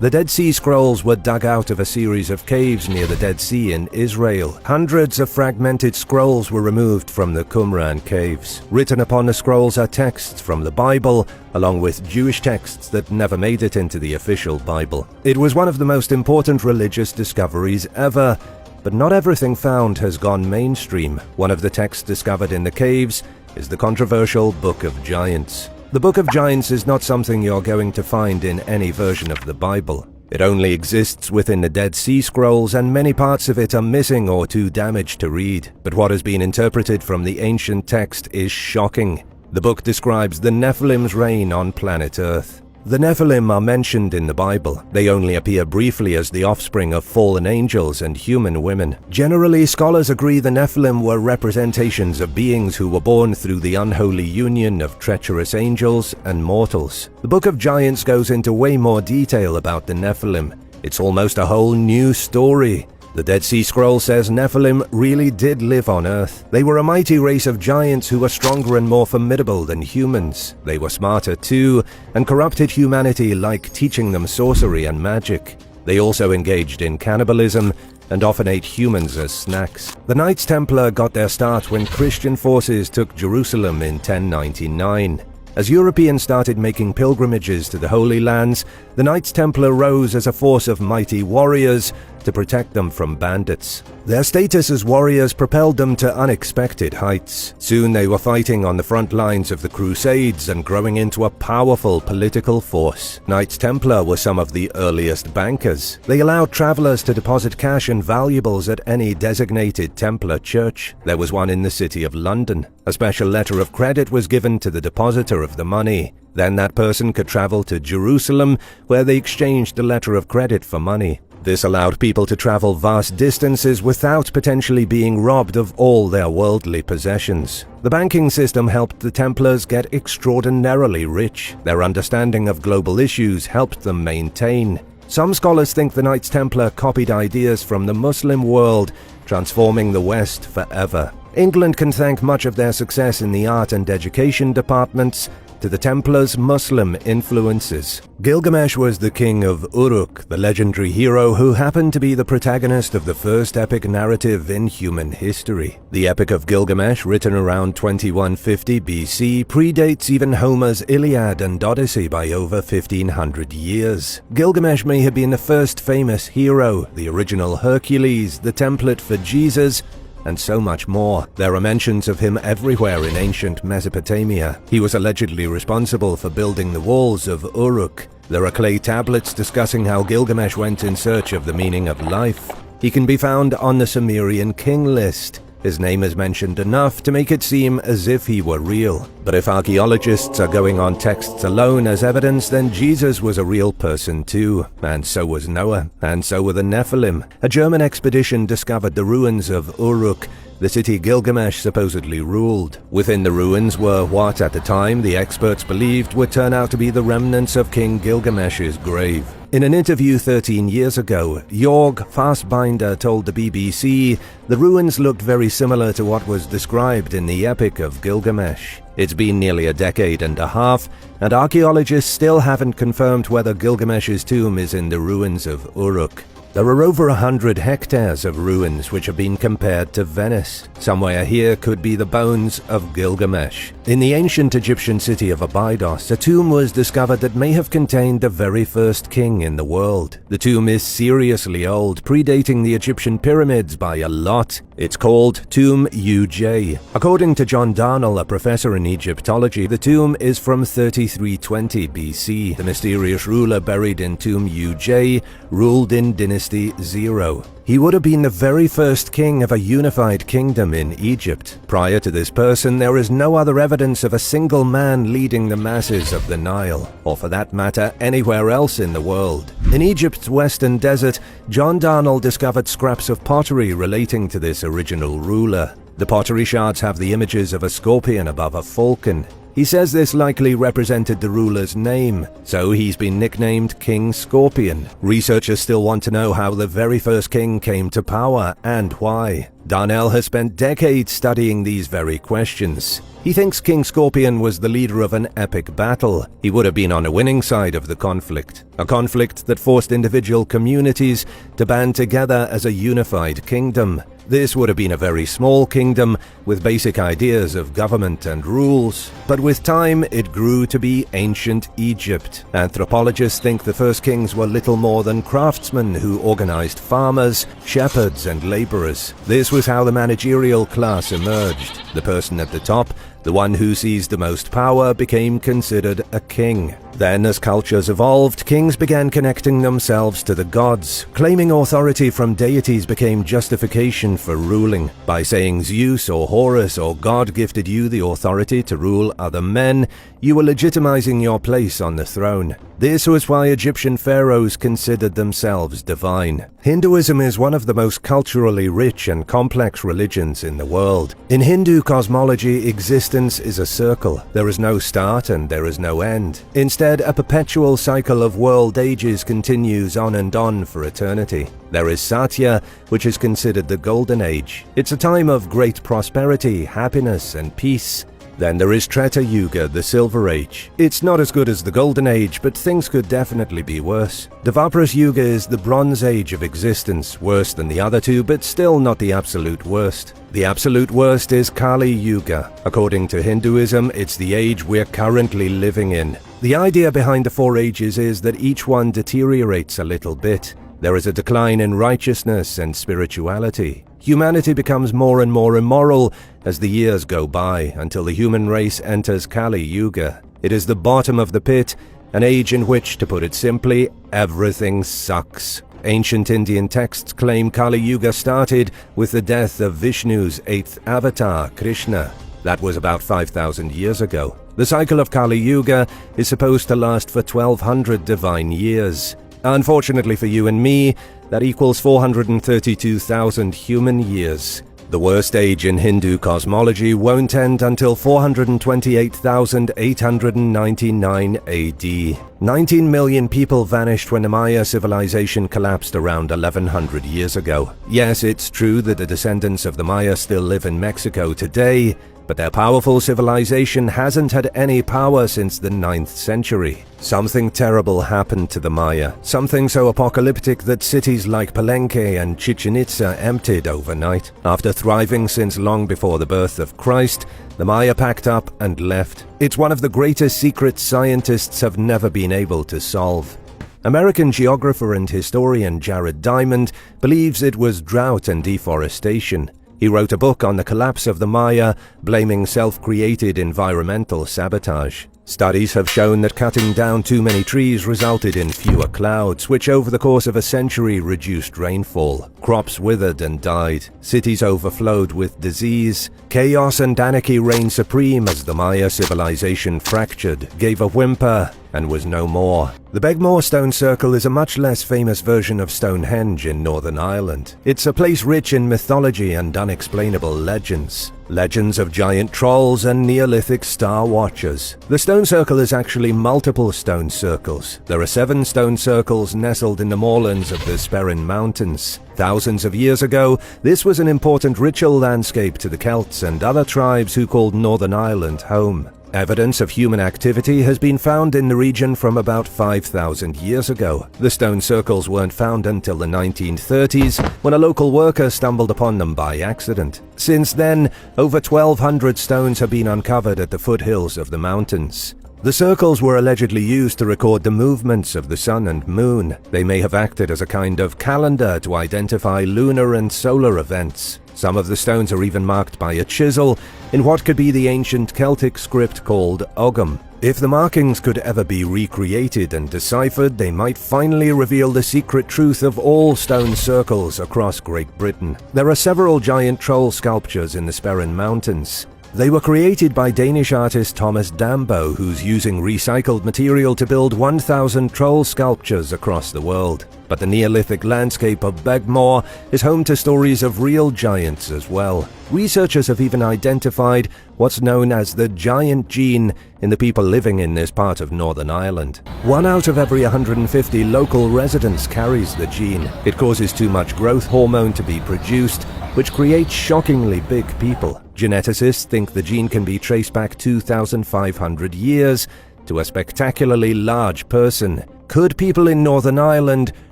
The Dead Sea Scrolls were dug out of a series of caves near the Dead Sea in Israel. Hundreds of fragmented scrolls were removed from the Qumran caves. Written upon the scrolls are texts from the Bible, along with Jewish texts that never made it into the official Bible. It was one of the most important religious discoveries ever, but not everything found has gone mainstream. One of the texts discovered in the caves is the controversial Book of Giants. The Book of Giants is not something you're going to find in any version of the Bible. It only exists within the Dead Sea Scrolls, and many parts of it are missing or too damaged to read. But what has been interpreted from the ancient text is shocking. The book describes the Nephilim's reign on planet Earth. The Nephilim are mentioned in the Bible. They only appear briefly as the offspring of fallen angels and human women. Generally, scholars agree the Nephilim were representations of beings who were born through the unholy union of treacherous angels and mortals. The Book of Giants goes into way more detail about the Nephilim. It's almost a whole new story. The Dead Sea Scroll says Nephilim really did live on Earth. They were a mighty race of giants who were stronger and more formidable than humans. They were smarter too, and corrupted humanity, like teaching them sorcery and magic. They also engaged in cannibalism and often ate humans as snacks. The Knights Templar got their start when Christian forces took Jerusalem in 1099. As Europeans started making pilgrimages to the Holy Lands, the Knights Templar rose as a force of mighty warriors to protect them from bandits. Their status as warriors propelled them to unexpected heights. Soon they were fighting on the front lines of the Crusades and growing into a powerful political force. Knights Templar were some of the earliest bankers. They allowed travelers to deposit cash and valuables at any designated Templar church. There was one in the city of London. A special letter of credit was given to the depositor of the money. Then that person could travel to Jerusalem, where they exchanged the letter of credit for money. This allowed people to travel vast distances without potentially being robbed of all their worldly possessions. The banking system helped the Templars get extraordinarily rich. Their understanding of global issues helped them maintain. Some scholars think the Knights Templar copied ideas from the Muslim world, transforming the West forever. England can thank much of their success in the art and education departments to the Templars' Muslim influences. Gilgamesh was the king of Uruk, the legendary hero who happened to be the protagonist of the first epic narrative in human history. The Epic of Gilgamesh, written around 2150 BC, predates even Homer's Iliad and Odyssey by over 1500 years. Gilgamesh may have been the first famous hero, the original Hercules, the template for Jesus, and so much more. There are mentions of him everywhere in ancient Mesopotamia. He was allegedly responsible for building the walls of Uruk. There are clay tablets discussing how Gilgamesh went in search of the meaning of life. He can be found on the Sumerian king list. His name is mentioned enough to make it seem as if he were real. But if archaeologists are going on texts alone as evidence, then Jesus was a real person too. And so was Noah. And so were the Nephilim. A German expedition discovered the ruins of Uruk, the city Gilgamesh supposedly ruled. Within the ruins were what, at the time, the experts believed would turn out to be the remnants of King Gilgamesh's grave. In an interview 13 years ago, Jorg Fassbinder told the BBC the ruins looked very similar to what was described in the Epic of Gilgamesh. It's been nearly a decade and a half, and archaeologists still haven't confirmed whether Gilgamesh's tomb is in the ruins of Uruk. There are over 100 hectares of ruins which have been compared to Venice. Somewhere here could be the bones of Gilgamesh. In the ancient Egyptian city of Abydos, a tomb was discovered that may have contained the very first king in the world. The tomb is seriously old, predating the Egyptian pyramids by a lot. It's called Tomb UJ. According to John Darnell, a professor in Egyptology, the tomb is from 3320 BC. The mysterious ruler buried in Tomb UJ ruled in Dynasty 0. He would have been the very first king of a unified kingdom in Egypt. Prior to this person, there is no other evidence of a single man leading the masses of the Nile, or for that matter, anywhere else in the world. In Egypt's western desert, John Darnell discovered scraps of pottery relating to this original ruler. The pottery shards have the images of a scorpion above a falcon. He says this likely represented the ruler's name, so he's been nicknamed King Scorpion. Researchers still want to know how the very first king came to power and why. Darnell has spent decades studying these very questions. He thinks King Scorpion was the leader of an epic battle. He would have been on a winning side of the conflict, a conflict that forced individual communities to band together as a unified kingdom. This would have been a very small kingdom with basic ideas of government and rules, but with time it grew to be ancient Egypt. Anthropologists think the first kings were little more than craftsmen who organized farmers, shepherds, and laborers. This was how the managerial class emerged. The person at the top, the one who seized the most power, became considered a king. Then, as cultures evolved, kings began connecting themselves to the gods. Claiming authority from deities became justification for ruling. By saying Zeus or Horus or God gifted you the authority to rule other men, you were legitimizing your place on the throne. This was why Egyptian pharaohs considered themselves divine. Hinduism is one of the most culturally rich and complex religions in the world. In Hindu cosmology, existence is a circle. There is no start and there is no end. Instead, a perpetual cycle of world ages continues on and on for eternity. There is Satya, which is considered the Golden Age. It's a time of great prosperity, happiness, and peace. Then there is Treta Yuga, the Silver Age. It's not as good as the Golden Age, but things could definitely be worse. Dvapara Yuga is the Bronze Age of existence, worse than the other two, but still not the absolute worst. The absolute worst is Kali Yuga. According to Hinduism, it's the age we're currently living in. The idea behind the four ages is that each one deteriorates a little bit. There is a decline in righteousness and spirituality. Humanity becomes more and more immoral as the years go by until the human race enters Kali Yuga. It is the bottom of the pit, an age in which, to put it simply, everything sucks. Ancient Indian texts claim Kali Yuga started with the death of Vishnu's eighth avatar, Krishna. That was about 5,000 years ago. The cycle of Kali Yuga is supposed to last for 1,200 divine years. Unfortunately for you and me, that equals 432,000 human years. The worst age in Hindu cosmology won't end until 428,899 AD. 19 million people vanished when the Maya civilization collapsed around 1100 years ago. Yes, it's true that the descendants of the Maya still live in Mexico today, but their powerful civilization hasn't had any power since the 9th century. Something terrible happened to the Maya, something so apocalyptic that cities like Palenque and Chichen Itza emptied overnight. After thriving since long before the birth of Christ, the Maya packed up and left. It's one of the greatest secrets scientists have never been able to solve. American geographer and historian Jared Diamond believes it was drought and deforestation. He wrote a book on the collapse of the Maya, blaming self-created environmental sabotage. Studies have shown that cutting down too many trees resulted in fewer clouds, which over the course of a century reduced rainfall. Crops withered and died. Cities overflowed with disease. Chaos and anarchy reigned supreme as the Maya civilization fractured, gave a whimper, and was no more. The Begmore Stone Circle is a much less famous version of Stonehenge in Northern Ireland. It's a place rich in mythology and unexplainable legends. Legends of giant trolls and Neolithic star watchers. The stone circle is actually multiple stone circles. There are 7 stone circles nestled in the moorlands of the Sperrin Mountains. Thousands of years ago, this was an important ritual landscape to the Celts and other tribes who called Northern Ireland home. Evidence of human activity has been found in the region from about 5,000 years ago. The stone circles weren't found until the 1930s, when a local worker stumbled upon them by accident. Since then, over 1,200 stones have been uncovered at the foothills of the mountains. The circles were allegedly used to record the movements of the sun and moon. They may have acted as a kind of calendar to identify lunar and solar events. Some of the stones are even marked by a chisel in what could be the ancient Celtic script called Ogham. If the markings could ever be recreated and deciphered, they might finally reveal the secret truth of all stone circles across Great Britain. There are several giant troll sculptures in the Sperrin Mountains. They were created by Danish artist Thomas Dambo, who's using recycled material to build 1,000 troll sculptures across the world. But the Neolithic landscape of Begmore is home to stories of real giants as well. Researchers have even identified what's known as the giant gene in the people living in this part of Northern Ireland. 1 out of every 150 local residents carries the gene. It causes too much growth hormone to be produced, which creates shockingly big people. Geneticists think the gene can be traced back 2,500 years to a spectacularly large person. Could people in Northern Ireland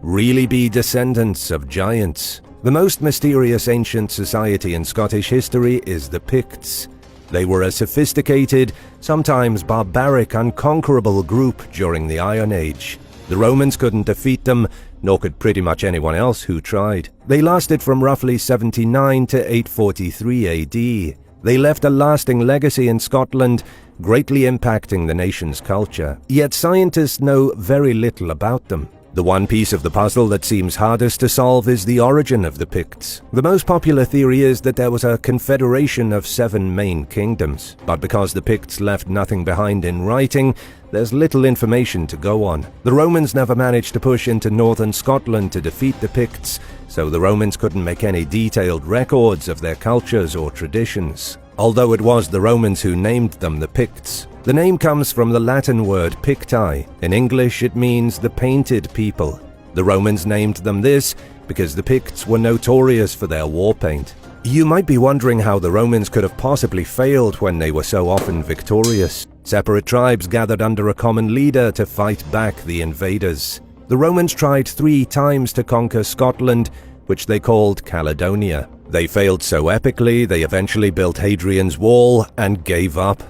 really be descendants of giants? The most mysterious ancient society in Scottish history is the Picts. They were a sophisticated, sometimes barbaric, unconquerable group during the Iron Age. The Romans couldn't defeat them, nor could pretty much anyone else who tried. They lasted from roughly 79 to 843 AD. They left a lasting legacy in Scotland, greatly impacting the nation's culture. Yet scientists know very little about them. The one piece of the puzzle that seems hardest to solve is the origin of the Picts. The most popular theory is that there was a confederation of 7 main kingdoms, but because the Picts left nothing behind in writing, there's little information to go on. The Romans never managed to push into northern Scotland to defeat the Picts, so the Romans couldn't make any detailed records of their cultures or traditions. Although it was the Romans who named them the Picts. The name comes from the Latin word picti. In English, it means the painted people. The Romans named them this because the Picts were notorious for their war paint. You might be wondering how the Romans could have possibly failed when they were so often victorious. Separate tribes gathered under a common leader to fight back the invaders. The Romans tried 3 times to conquer Scotland, which they called Caledonia. They failed so epically, they eventually built Hadrian's Wall and gave up.